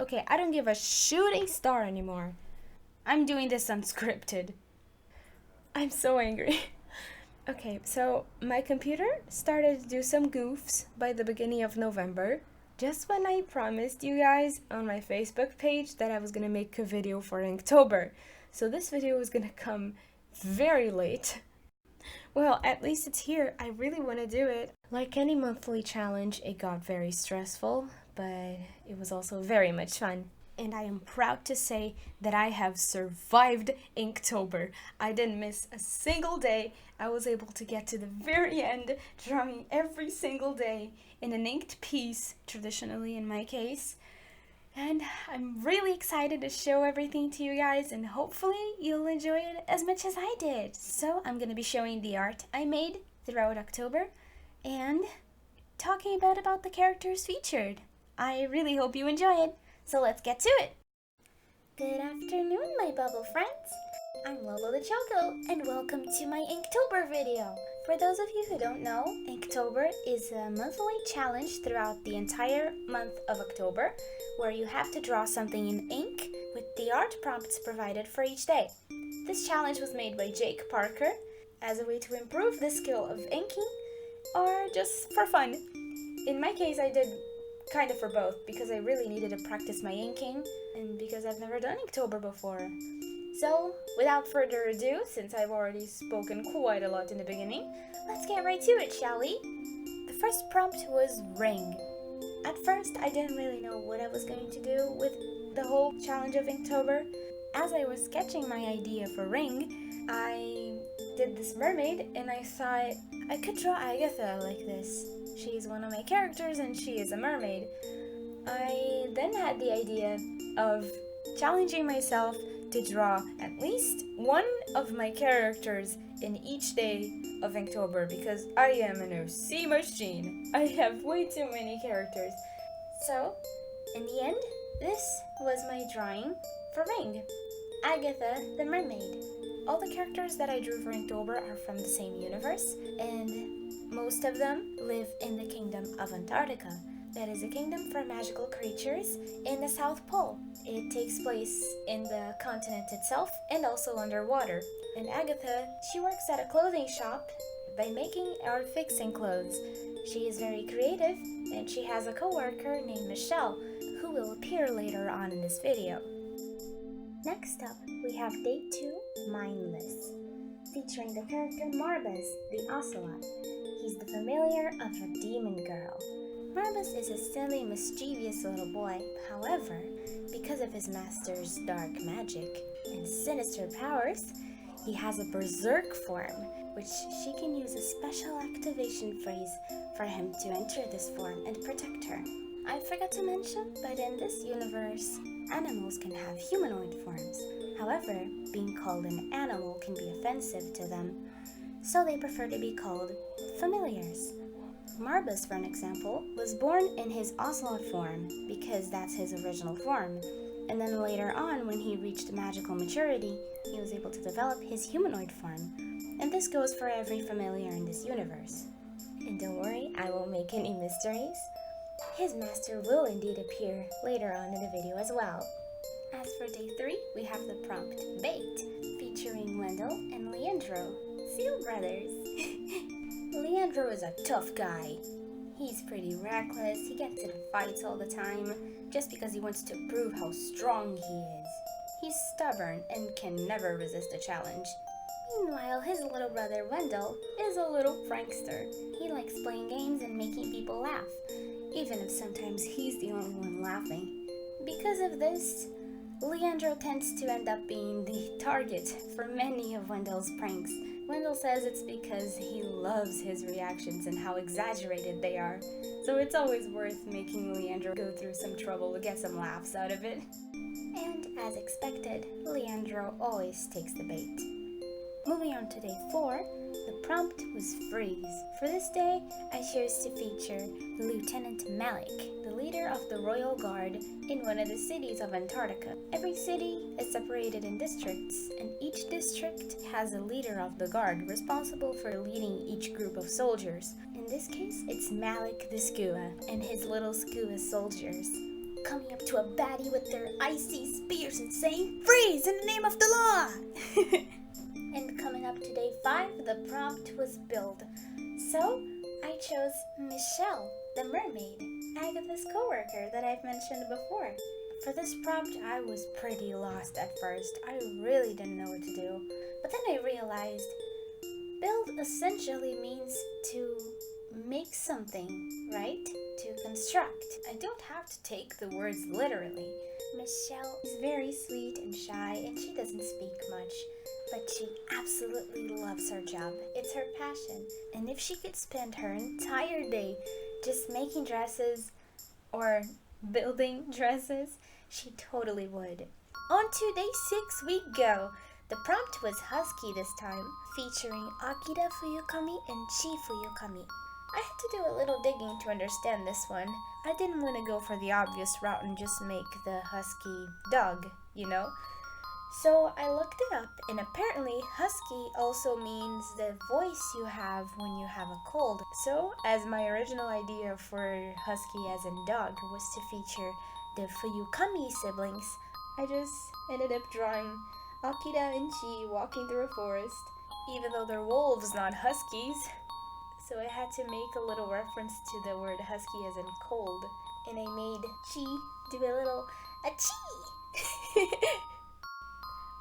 Okay, I don't give a shooting star anymore. I'm doing this unscripted. I'm so angry. Okay, so my computer started to do some goofs by the beginning of November, just when I promised you guys on my Facebook page that I was gonna make a video for Inktober. So this video was gonna come very late. Well, at least it's here. I really want to do it. Like any monthly challenge, it got very stressful, but it was also very much fun. And I am proud to say that I have survived Inktober. I didn't miss a single day. I was able to get to the very end, drawing every single day in an inked piece, traditionally in my case. And I'm really excited to show everything to you guys, and hopefully you'll enjoy it as much as I did. So I'm going to be showing the art I made throughout October and talking about the characters featured. I really hope you enjoy it. So let's get to it. Good afternoon, my bubble friends. I'm Lolo the Choco, and welcome to my Inktober video. For those of you who don't know, Inktober is a monthly challenge throughout the entire month of October, where you have to draw something in ink with the art prompts provided for each day. This challenge was made by Jake Parker as a way to improve the skill of inking, or just for fun. In my case, I did kind of for both, because I really needed to practice my inking, and because I've never done Inktober before. So, without further ado, since I've already spoken quite a lot in the beginning, let's get right to it, shall we? The first prompt was ring. At first, I didn't really know what I was going to do with the whole challenge of Inktober. As I was sketching my idea for ring, I did this mermaid, and I thought I could draw Agatha like this. She's one of my characters, and she is a mermaid. I then had the idea of challenging myself to draw at least one of my characters in each day of Inktober, because I am an OC machine. I have way too many characters. So, in the end, this was my drawing for Ring, Agatha the Mermaid. All the characters that I drew for Inktober are from the same universe, and most of them live in the kingdom of Antarctica. That is a kingdom for magical creatures in the South Pole. It takes place in the continent itself and also underwater. And Agatha, she works at a clothing shop by making or fixing clothes. She is very creative, and she has a co-worker named Michelle, who will appear later on in this video. Next up, we have Day 2, Mindless, featuring the character Marbus, the Ocelot. He's the familiar of a demon girl. Marbus is a silly, mischievous little boy. However, because of his master's dark magic and sinister powers, he has a berserk form, which she can use a special activation phrase for him to enter this form and protect her. I forgot to mention, but in this universe, animals can have humanoid forms. However, being called an animal can be offensive to them, so they prefer to be called familiars. Marbus, for an example, was born in his ocelot form because that's his original form, and then later on, when he reached magical maturity, he was able to develop his humanoid form, and this goes for every familiar in this universe. And don't worry, I won't make any mysteries. His master will indeed appear later on in the video as well. As for Day 3, we have the prompt Bait, featuring Wendell and Leandro, Seal Brothers. Leandro is a tough guy. He's pretty reckless, he gets in fights all the time, just because he wants to prove how strong he is. He's stubborn and can never resist a challenge. Meanwhile, his little brother Wendell is a little prankster. He likes playing games and making people laugh, even if sometimes he's the only one laughing. Because of this, Leandro tends to end up being the target for many of Wendell's pranks. Wendell says it's because he loves his reactions and how exaggerated they are, so it's always worth making Leandro go through some trouble to get some laughs out of it. And as expected, Leandro always takes the bait. Moving on to Day 4, the prompt was freeze. For this day, I chose to feature Lieutenant Malik, the leader of the Royal Guard in one of the cities of Antarctica. Every city is separated in districts, and each district has a leader of the guard responsible for leading each group of soldiers. In this case, it's Malik the Skua and his little Skua soldiers. coming up to a baddie with their icy spears and saying, "Freeze in the name of the law!" And coming up to day 5, the prompt was build. So I chose Michelle, the mermaid, Agatha's coworker that I've mentioned before. For this prompt, I was pretty lost at first. I really didn't know what to do. But then I realized build essentially means to make something, right? To construct. I don't have to take the words literally. Michelle is very sweet and shy, and she doesn't speak much, but she absolutely loves her job. It's her passion. And if she could spend her entire day just making dresses or building dresses, she totally would. On to day 6 we go. The prompt was Husky this time, featuring Akira Fuyukami and Chi Fuyukami. I had to do a little digging to understand this one. I didn't want to go for the obvious route and just make the Husky dog, you know? So I looked it up, and apparently Husky also means the voice you have when you have a cold. So, as my original idea for Husky as in dog was to feature the Fuyukami siblings, I just ended up drawing Akira and Chi walking through a forest, even though they're wolves, not huskies. So I had to make a little reference to the word husky as in cold, and I made Chi do a little achee.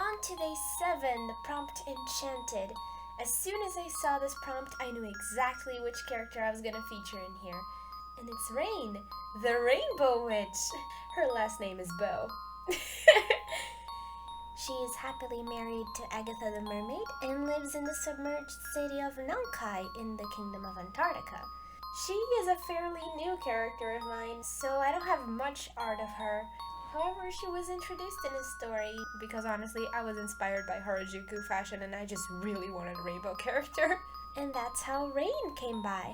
On to day 7, the prompt Enchanted. As soon as I saw this prompt, I knew exactly which character I was going to feature in here. And it's Rain, the Rainbow Witch. Her last name is Bow. She is happily married to Agatha the Mermaid and lives in the submerged city of Nankai in the Kingdom of Antarctica. She is a fairly new character of mine, so I don't have much art of her. However, she was introduced in a story because honestly, I was inspired by Harajuku fashion and I just really wanted a rainbow character. And that's how Rain came by.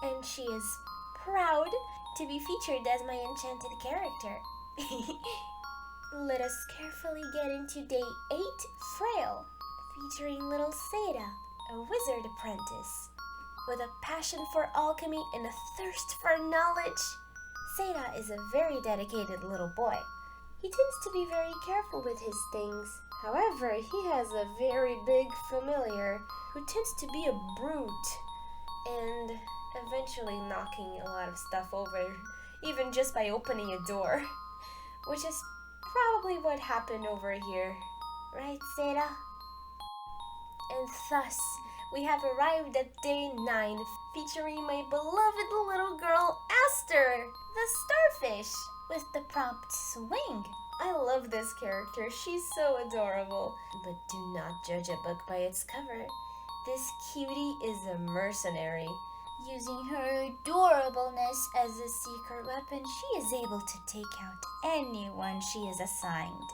And she is proud to be featured as my enchanted character. Let us carefully get into day 8, Frail, featuring little Seda, a wizard apprentice. With a passion for alchemy and a thirst for knowledge, Seda is a very dedicated little boy. He tends to be very careful with his things. However, he has a very big familiar who tends to be a brute and eventually knocking a lot of stuff over, even just by opening a door, which is probably what happened over here. Right, Seda? And thus, we have arrived at day 9, featuring my beloved little girl, Aster, the starfish, with the prompt Swing. I love this character, she's so adorable. But do not judge a book by its cover. This cutie is a mercenary. Using her adorableness as a secret weapon, she is able to take out anyone she is assigned.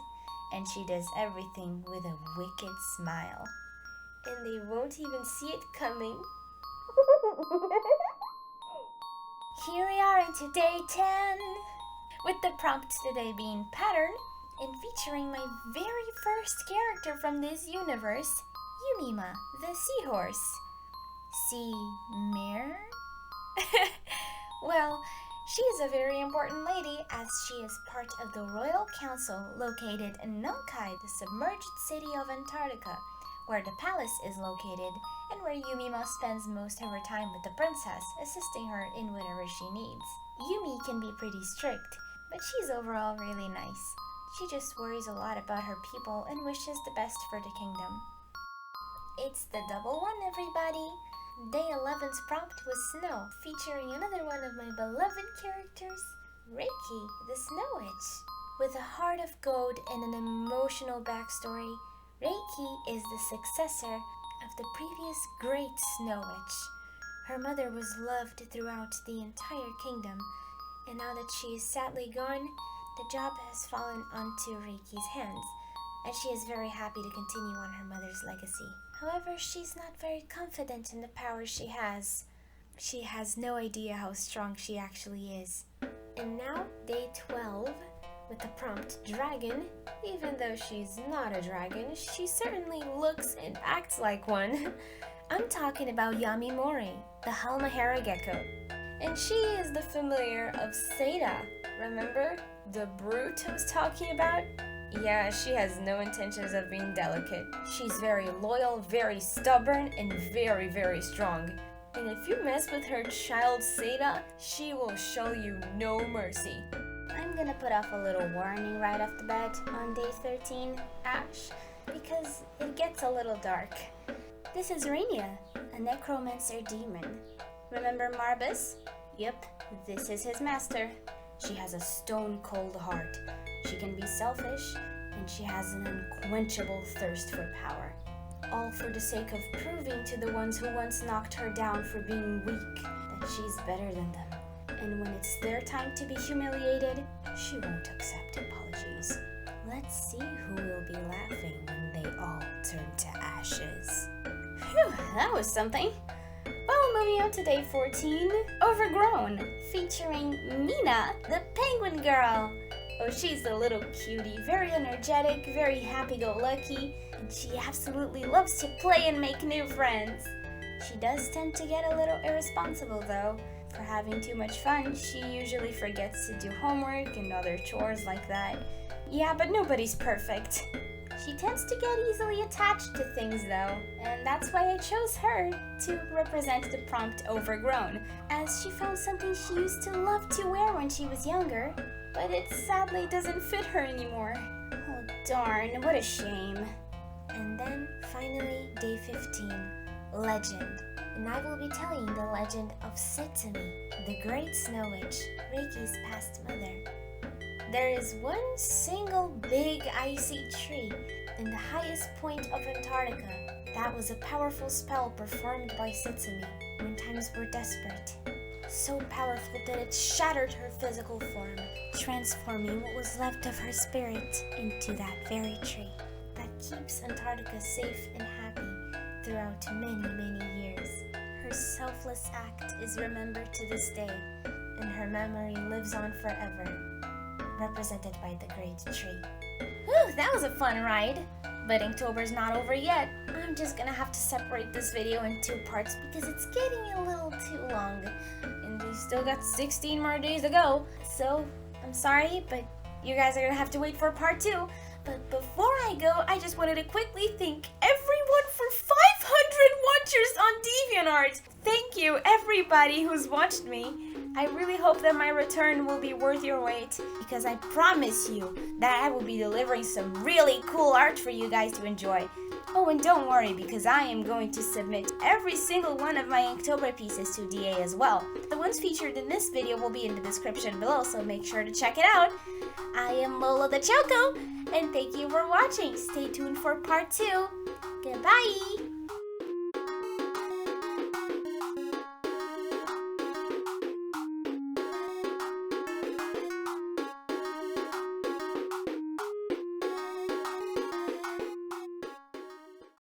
And she does everything with a wicked smile. And they won't even see it coming. Here we are into day 10, with the prompt today being Pattern, and featuring my very first character from this universe, Yumima, the seahorse. Sea mare? Well, she is a very important lady as she is part of the Royal Council located in Nankai, the submerged city of Antarctica, where the palace is located and where Yumima spends most of her time with the princess, assisting her in whatever she needs. Yumi can be pretty strict, but she's overall really nice. She just worries a lot about her people and wishes the best for the kingdom. It's the double one, everybody! Day 11's prompt was Snow, featuring another one of my beloved characters, Reiki, the Snow Witch. With a heart of gold and an emotional backstory, Reiki is the successor of the previous great Snow Witch. Her mother was loved throughout the entire kingdom, and now that she is sadly gone, the job has fallen onto Reiki's hands, and she is very happy to continue on her mother's legacy. However, she's not very confident in the power she has. She has no idea how strong she actually is. And now, day 12, with the prompt Dragon. Even though she's not a dragon, she certainly looks and acts like one. I'm talking about Yamimori, the Halmahera gecko. And she is the familiar of Seda, Remember the brute I was talking about? Yeah, she has no intentions of being delicate. She's very loyal, very stubborn, and very, very strong. And if you mess with her child Seda, she will show you no mercy. I'm gonna put off a little warning right off the bat on day 13, Ash, because it gets a little dark. This is Rainia, a necromancer demon. Remember Marbus? Yep, this is his master. She has a stone-cold heart. She can be selfish, and she has an unquenchable thirst for power. All for the sake of proving to the ones who once knocked her down for being weak that she's better than them. And when it's their time to be humiliated, she won't accept apologies. Let's see who will be laughing when they all turn to ashes. Phew, that was something. Well, moving on to day 14, Overgrown, featuring Mina, the penguin girl. Oh, she's a little cutie, very energetic, very happy-go-lucky, and she absolutely loves to play and make new friends. She does tend to get a little irresponsible, though. For having too much fun, she usually forgets to do homework and other chores like that. Yeah, but nobody's perfect. She tends to get easily attached to things, though, and that's why I chose her to represent the prompt Overgrown, as she found something she used to love to wear when she was younger, but it sadly doesn't fit her anymore. Oh darn, what a shame. And then, finally, day 15, Legend. And I will be telling the legend of Sitami, the great snow witch, Reiki's past mother. There is one single big icy tree in the highest point of Antarctica. That was a powerful spell performed by Sitami when times were desperate. So powerful that it shattered her physical form, transforming what was left of her spirit into that very tree that keeps Antarctica safe and happy throughout many, many years. Her selfless act is remembered to this day, and her memory lives on forever, represented by the great tree. Whew, that was a fun ride! But Inktober's not over yet. I'm just gonna have to separate this video in 2 parts because it's getting a little too long. And we still got 16 more days to go. So, I'm sorry, but you guys are gonna have to wait for part 2. But before I go, I just wanted to quickly thank everyone for 500 watchers on DeviantArt! Thank you, everybody who's watched me. I really hope that my return will be worth your wait, because I promise you that I will be delivering some really cool art for you guys to enjoy. Oh, and don't worry, because I am going to submit every single one of my Inktober pieces to DA as well. The ones featured in this video will be in the description below, so make sure to check it out. I am Lolo the Choco, and thank you for watching. Stay tuned for part 2. Goodbye!